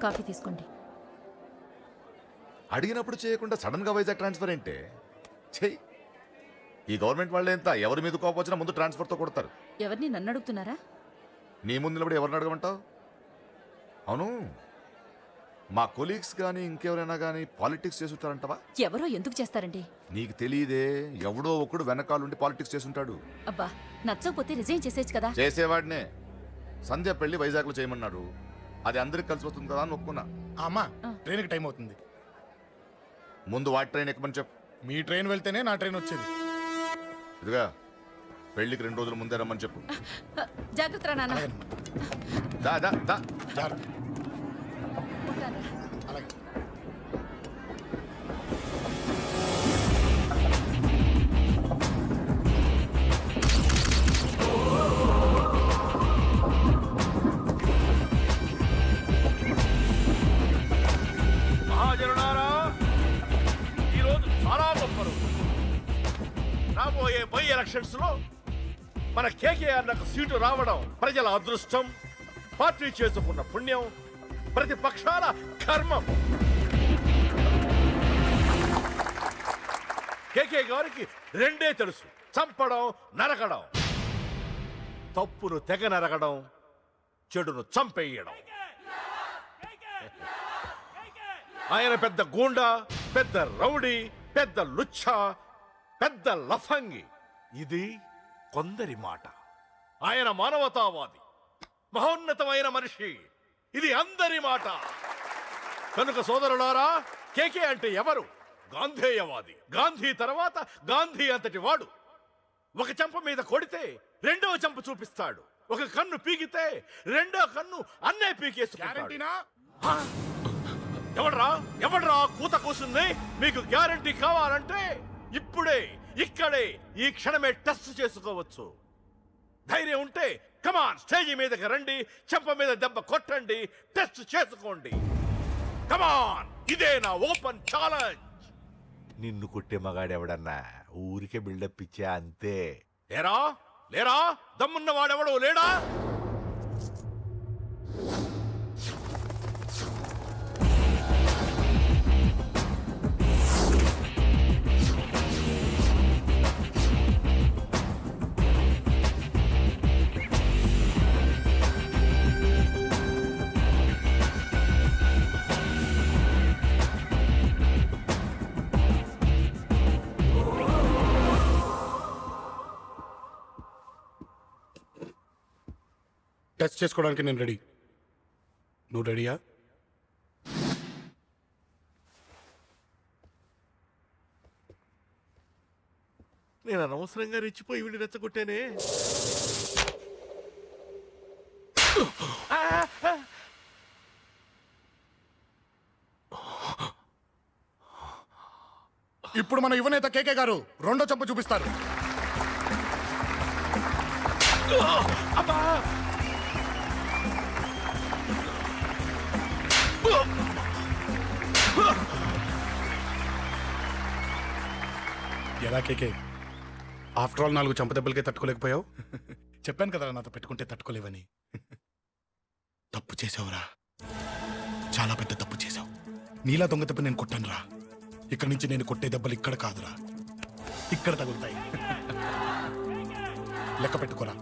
Coffee తీసుకోండి. అడిగినప్పుడు చేయకుండా సడన్ గా వైజాగ్ ట్రాన్స్ఫర్ ఏంటే? చెయ్యి. ఈ గవర్నమెంట్ వాళ్ళే ఎంత, ఎవరి మీద కోపం వచ్చినా ముందు ట్రాన్స్ఫర్తో కొడతారు. ఎవరిని నన్ను అడుగుతున్నారా? నీ ముందు నిలబడి ఎవరిని అడగమంటావు? అవును, మా కొలీగ్స్ కానీ ఇంకెవరైనా కానీ పాలిటిక్స్ చేస్తుంటారంటవా? ఎవరో ఎందుకు చేస్తారండి? నీకు తెలియదే, ఎవడో ఒకడు వెనకాలండి పాలిటిక్స్ చేస్తుంటాడు. అబ్బా, నచ్చకపోతే రిజైన్ చేసేయచ్చు కదా. చేసేవాడినే. సంధ్య పెళ్లి వైజాగ్లో చేయమన్నాడు. అది అందరికి కలిసి వస్తుంది కదా అని ఒప్పుకున్నా. అమ్మా, ట్రైన్కి టైం అవుతుంది. ముందు వాటి ట్రైన్ ఎక్కమని చెప్పు. మీ ట్రైన్ వెళ్తేనే నా ట్రైన్ వచ్చేది. ఇదిగా పెళ్లికి 2 రోజుల ముందే రమ్మని చెప్పు. జాగ్రత్త నాన్న. దా దా దా. జాగ్రత్త. ఉంటారా? అలాగే. మహాజనులారా, ఈరోజు చాలా గొప్ప రోజు. రాబోయే బై ఎలక్షన్స్ లో మన కేకేఆర్ నాకు సీటు రావడం ప్రజల అదృష్టం, పార్టీ చేసుకున్న పుణ్యం, ప్రతిపక్షాల కర్మం. కేకే గారికి రెండే తెలుసు: చంపడం, నరకడం. తప్పును తెగ నరకడం, చెడును చంపేయడం. ఆయన పెద్ద గూండా, పెద్ద రౌడీ, పెద్ద లుచ్చ, పెద్ద లఫంగి. ఇది కొందరి మాట. ఆయన మానవతావాది, మహోన్నతమైన మనిషి. ఇది అందరి మాట. కనుక సోదరులారా, కేకే అంటే ఎవరు? గాంధేయవాది. గాంధీ తర్వాత గాంధీ అంతటి వాడు. ఒక చెంప మీద కొడితే రెండవ చెంప చూపిస్తాడు. ఒక కన్ను పీకితే రెండో కన్ను అన్నే పీకేసుకుంటాడు. గ్యారెంటీనా? ఎవడ్రా కూత కూసింది? మీకు గ్యారంటీ కావాలంటే ఇప్పుడే, ఇక్కడే, ఈ క్షణమే టెస్ట్ చేసుకోవచ్చు. ధైర్యం ఉంటే కమాన్, స్టేజీ మీదకి రండి, చెంప మీద దెబ్బ కొట్టండి, టెస్ట్ చేసుకోండి. కమాన్, ఇదే నా ఓపెన్ ఛాలెంజ్. నిన్ను కొట్టే మగాడెవడన్నా ఊరికే బిల్డప్ ఇచ్చా అంతే. లేరా లేరా, దమ్మున్న వాడెవడు లేడా? టచ్ చేసుకోవడానికి నేను రెడీ. నువ్వు రెడీయా? నేను అనవసరంగా రెచ్చిపోయి వీడిని రెచ్చగొట్టానే. ఇప్పుడు మన యువనేత కేకే గారు రెండో చెంప చూపిస్తారు. ఎలా కేకే, ఆఫ్టర్ ఆల్ 4 చెంప దెబ్బలకే తట్టుకోలేకపోయావు? చెప్పాను కదా నాతో పెట్టుకుంటే తట్టుకోలేవని. తప్పు చేసావురా, చాలా పెద్ద తప్పు చేసావు. నీలా దొంగ దెబ్బ నేను కొట్టాను రా. ఇక్కడి నుంచి నేను కొట్టే దెబ్బలు ఇక్కడ కాదురా, ఇక్కడ తగులుతాయి. లెక్క పెట్టుకోరా,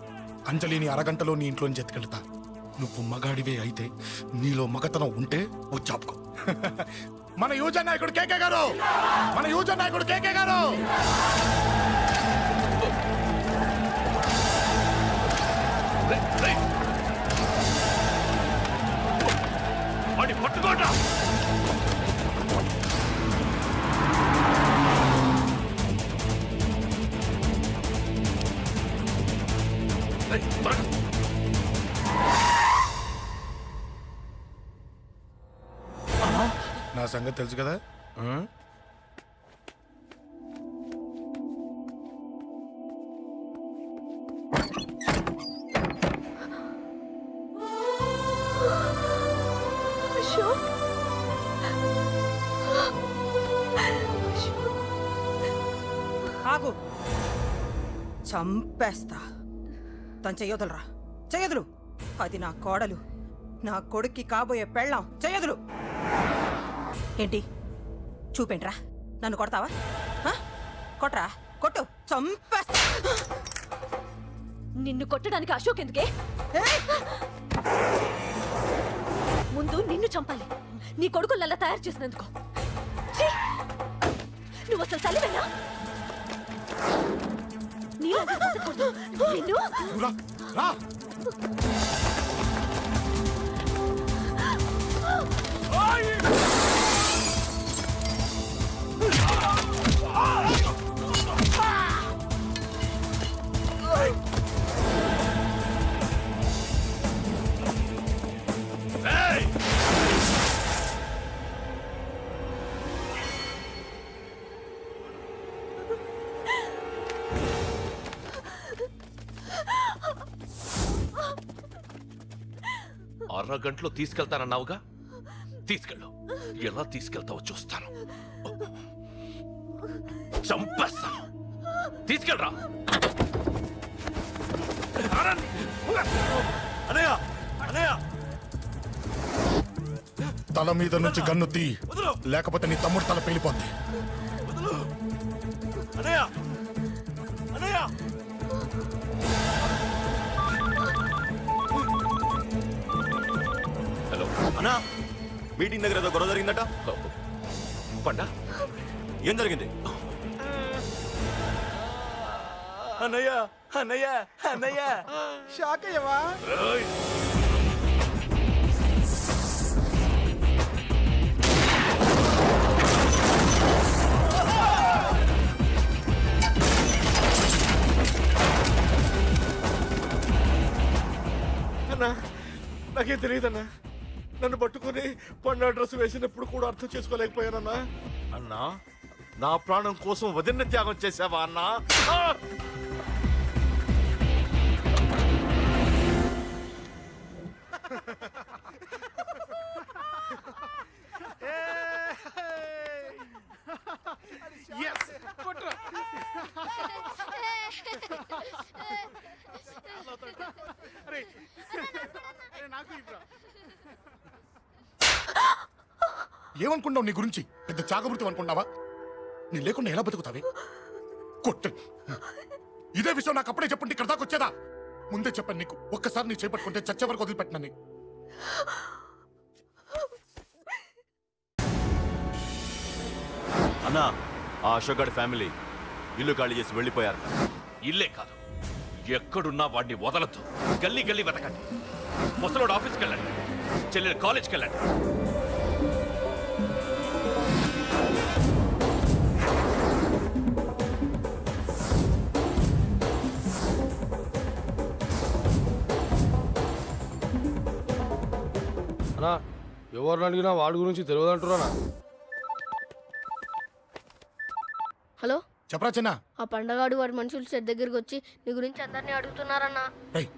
అంజలిని అరగంటలో నీ ఇంట్లోంచి ఎత్తుకెళ్తా. నువ్వు మగాడివే అయితే, నీలో మగతనం ఉంటే ఓ చాపుకో. మన యువజన నాయకుడు కేకే గారు, మన యువజన నాయకుడు కేకే గారు. వాడి పట్టుకోట. నా సంగతి తెలుసు కదా. ఆగు, చంపేస్తా. తను చెయ్యొదలరా, చెయ్యదులు. అది నా కోడలు, నా కొడుక్కి కాబోయే పెళ్ళాం చెయ్యదులు. ఏంటి చూపేంట్రా? నన్ను కొడతావా? ఆ? కొట్రా, కొట్టు, చంపేస్తా. నిన్ను కొట్టడానికి అశోక్ ఎందుకే? ఏయ్! ముందు నిన్ను చంపాలి, నీ కొడుకులల్లా తయారు చేసినందుకు. ఛీ! నువ్వు అసలు తల్లివేనా? నీలాగా బతకూడదు. నిన్ను నువ్వు రా, రా. అరగంటలో తీసుకెళ్తానన్నావుగా, తీసుకెళ్ళు. ఎలా తీసుకెళ్తావో చూస్తాను. చంపేస్తాను. తీసుకెళ్ళరా. అనయ్య అనయ్య తల మీద నుంచి గన్ను తీ, లేకపోతే నీ తమ్ముడు తల పేలిపోద్ది. అనయ్య అనయ్య హలో అన్నా, మీటింగ్ దగ్గర ఏదో గొడవ జరిగిందట. పండా, ఏం జరిగింది? అన్నయ్య అన్నయ్య అన్నయ్య షాక్ అయ్యవా? ఏయ్! అన్నా, నాకేం తెలియదన్నా. నన్ను పట్టుకుని పండు డ్రెస్ వేసినప్పుడు కూడా అర్థం చేసుకోలేకపోయానన్నా. అన్నా, నా ప్రాణం కోసం వదిన త్యాగం చేసావా అన్నా? ఆ! ఏమనుకున్నావు నీ గురించి? పెద్ద చాకబృతం అనుకున్నావా? నీ లేకుండా ఎలా బతుకుతావే? కొట్టు. ఇదే విషయం నాకు అప్పుడే చెప్పుంటే ఇక్కడ దాకా వచ్చేదా? ముందే చెప్పాను నీకు, ఒక్కసారి నీ చేపట్టుకుంటే చచ్చే వరకు వదిలిపెట్టినని. అన్నా, ఆ అశోక్ గారి ఫ్యామిలీ ఇల్లు ఖాళీ చేసి వెళ్ళిపోయారు. ఇల్లే కాదు, ఎక్కడున్నా వాడిని వదలద్దు. గల్లీ గల్లీ వెతకండి. ముసలోడు ఆఫీస్కి వెళ్ళండి, చెల్లెలు కాలేజ్కి వెళ్ళండి. అన్నా, ఎవరిని అడిగినా వాడి గురించి తెలియదంటున్నా. హలో, చెప్పరా చిన్న. ఆ పండగాడు వాడి మనుషులు సెట్ దగ్గరికి వచ్చి నీ గురించి అందరినీ అడుగుతున్నారన్నా. రేయ్,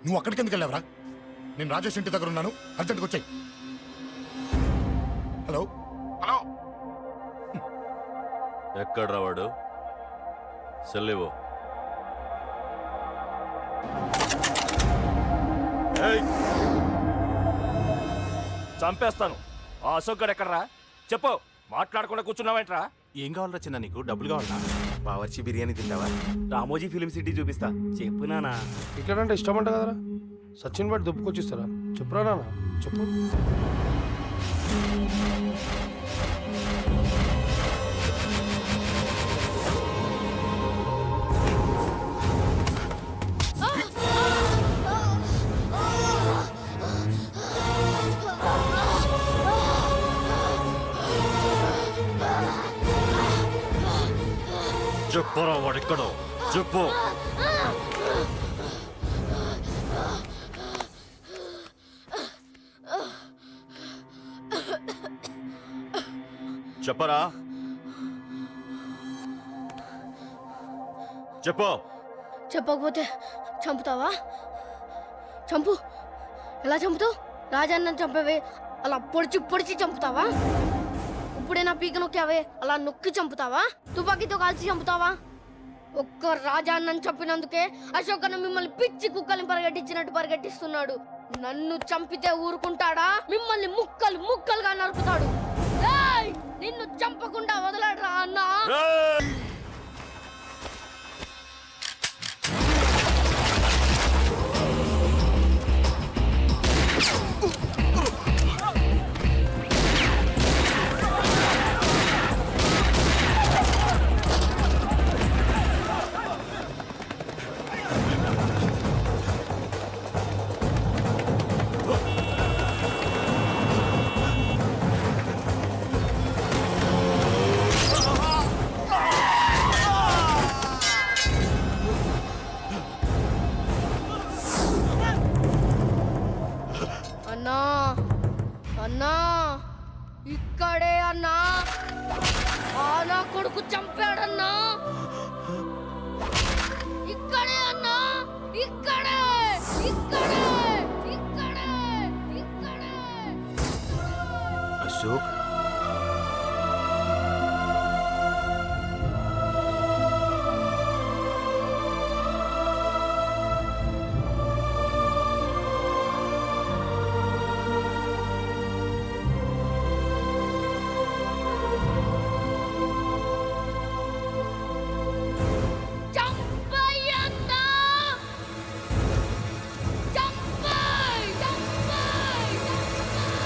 నువ్వు అక్కడికి ఎందుకు వెళ్ళావరా? నేను రాజేష్ ఇంటి దగ్గర ఉన్నాను, అర్జెంట్గా వచ్చాయి. Hello hello. ఎక్కడ్రా వాడు? సెల్లివో. చంపేస్తాను. ఆ అశోక్ గడు ఎక్కడరా? చెప్పు. మాట్లాడకుండా కూర్చున్నావేంట్రా? ఏం కావాలరా చిన్న? నీకు డబ్బులు కావాలా? బావర్చి బిర్యానీ తింటావా? రామోజీ ఫిలిం సిటీ చూపిస్తా. చెప్పు నానా. ఇక్కడ అంటే ఇష్టం అంట కదరా. సచిన్ బట్టి దుప్పుకొచ్చిస్తారా? చెప్పురా నాన్న, చెప్పు. చెప్పురా వాడిక్కడో, చెప్పు. చెప్పరా, చెప్పు. చెప్పకపోతే చంపుతావా? చంపు. ఎలా చంపుతావు? రాజాన్నని చంపవే అలా పొడిచి పొడిచి చంపుతావా? ఇప్పుడైనా పీక నొక్కావే అలా నొక్కి చంపుతావా? తుపాకీతో కాల్చి చంపుతావా? ఒక్క రాజాన్నని చంపినందుకే అశోక్ అన్న మిమ్మల్ని పిచ్చి కుక్కల్ని పరిగెట్టించినట్టు పరిగెట్టిస్తున్నాడు. నన్ను చంపితే ఊరుకుంటాడా? మిమ్మల్ని ముక్కలు ముక్కలుగా నరుకుతాడు. ఏయ్! నిన్ను చంపకుండా వదలడరా అన్నా. అన్నా అన్నా ఇక్కడే అన్నా. ఆ నా కొడుకు చంపాడన్నా. ఇక్కడే అన్నా. ఇక్కడే ఇక్కడే ఇక్కడే ఇక్కడే. అశోక్ చంపయ్యన్నా. చంపయ్ చంపయ్ చంపయ్.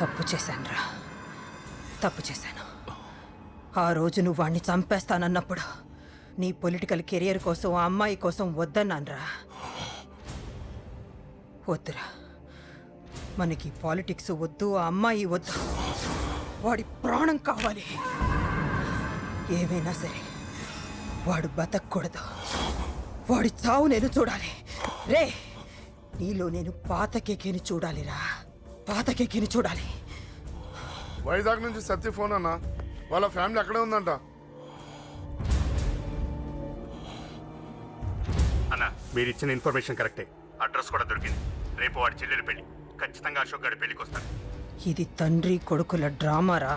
తప్పు చేశానురా, తప్పు చేశాను. ఆ రోజు నువ్వు వాణ్ణి చంపేస్తానన్నప్పుడు నీ పొలిటికల్ కెరియర్ కోసం ఆ అమ్మాయి కోసం వద్దన్నానురా. వద్దురా, మనకి పాలిటిక్స్ వద్దు, ఆ అమ్మాయి వద్దు. వాడి ప్రాణం కావాలి. ఏమైనా సరే వాడు బతకూడదు. వాడి చావు నేను చూడాలి. రే, నీలో నేను పాతకేకేని చూడాలిరా, పాతకేకేని చూడాలి. వైజాగ్ నుంచి సత్య ఫోన్ అన్న, వాళ్ళ ఫ్యామిలీ అక్కడే ఉందంట. అన్న, మీరు ఇచ్చిన ఇన్ఫర్మేషన్ కరెక్టే. అడ్రస్ కూడా దొరికింది. రేపు వాడి చెల్లెలు పెళ్లి. ఖచ్చితంగా అశోక్ గారి పెళ్లికి వస్తాను. ఇది తండ్రి కొడుకుల డ్రామారా.